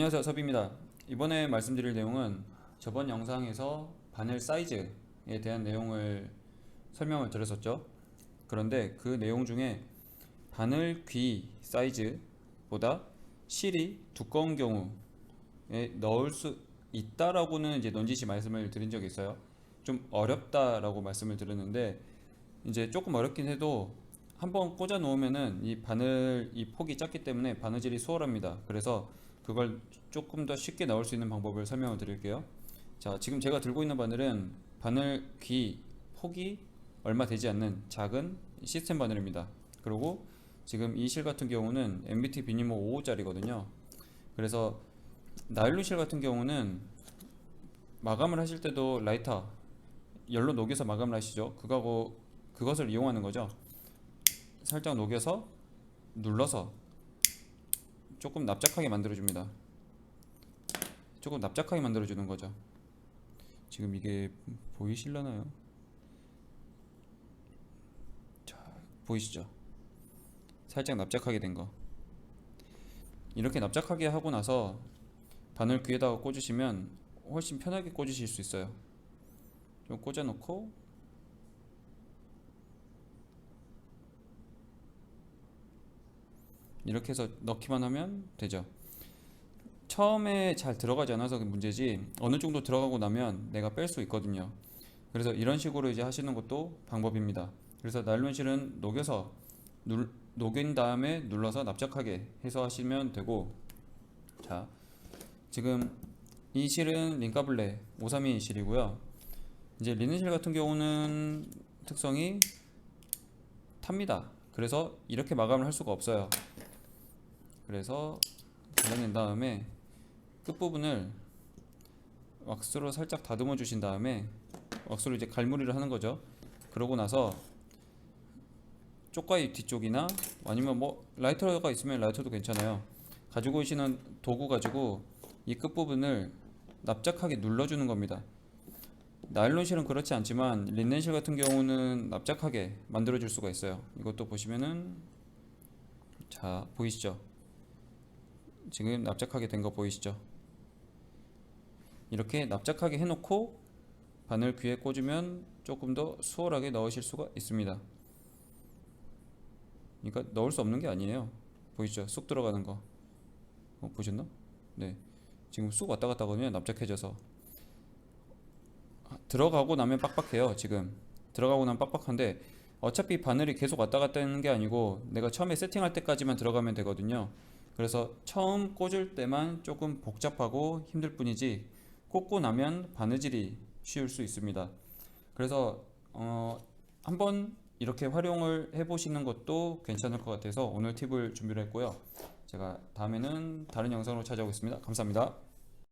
안녕하세요, 섭입니다. 이번에 말씀드릴 내용은 저번 영상에서 바늘 사이즈에 대한 내용을 설명을 드렸었죠. 그런데 그 내용 중에 바늘 귀 사이즈보다 실이 두꺼운 경우에 넣을 수 있다라고는 이제 넌지시 말씀을 드린 적이 있어요. 좀 어렵다라고 말씀을 드렸는데 이제 조금 어렵긴 해도 한번 꽂아 놓으면은 이 바늘 이 폭이 작기 때문에 바느질이 수월합니다. 그래서 그걸 조금 더 쉽게 넣을 수 있는 방법을 설명을 드릴게요. 자, 지금 제가 들고 있는 바늘은 바늘 귀 폭이 얼마 되지 않는 작은 시스템 바늘입니다. 그리고 지금 이 실 같은 경우는 MBT 비니모 5호짜리거든요. 그래서 나일론 실 같은 경우는 마감을 하실 때도 라이터 열로 녹여서 마감을 하시죠. 그것을 이용하는 거죠. 살짝 녹여서 눌러서 조금 납작하게 만들어줍니다. 조금 납작하게 만들어주는 거죠. 지금 이게 보이실려나요? 자, 보이시죠? 살짝 납작하게 된 거. 이렇게 납작하게 하고 나서 바늘 귀에다가 꽂으시면 훨씬 편하게 꽂으실 수 있어요. 좀 꽂아놓고 이렇게 해서 넣기만 하면 되죠. 처음에 잘 들어가지 않아서 문제지 어느 정도 들어가고 나면 내가 뺄 수 있거든요. 그래서 이런 식으로 이제 하시는 것도 방법입니다. 그래서 나일론실은 녹인 다음에 눌러서 납작하게 해서 하시면 되고, 자, 지금 이 실은 링카블레 532 실이고요. 이제 리넨실 같은 경우는 특성이 탑니다. 그래서 이렇게 마감을 할 수가 없어요. 그래서 잘라낸 다음에 끝부분을 왁스로 살짝 다듬어 주신 다음에 왁스로 이제 갈무리를 하는 거죠. 그러고 나서 쪽가위 뒤쪽이나 아니면 뭐 라이터가 있으면 라이터도 괜찮아요. 가지고 오시는 도구 가지고 이 끝부분을 납작하게 눌러주는 겁니다. 나일론실은 그렇지 않지만 린넨실 같은 경우는 납작하게 만들어 줄 수가 있어요. 이것도 보시면은, 자, 보이시죠? 지금 납작하게 된 거 보이시죠? 이렇게 납작하게 해놓고 바늘 귀에 꽂으면 조금 더 수월하게 넣으실 수가 있습니다. 그러니까 넣을 수 없는 게 아니에요. 보이시죠? 쑥 들어가는 거. 보셨나? 네. 지금 쑥 왔다 갔다 하거든요. 납작해져서. 들어가고 나면 빡빡해요. 지금 들어가고 나면 빡빡한데 어차피 바늘이 계속 왔다 갔다 하는 게 아니고 내가 처음에 세팅할 때까지만 들어가면 되거든요. 그래서 처음 꽂을 때만 조금 복잡하고 힘들 뿐이지 꽂고 나면 바느질이 쉬울 수 있습니다. 그래서 한번 이렇게 활용을 해보시는 것도 괜찮을 것 같아서 오늘 팁을 준비를 했고요. 제가 다음에는 다른 영상으로 찾아오겠습니다. 감사합니다.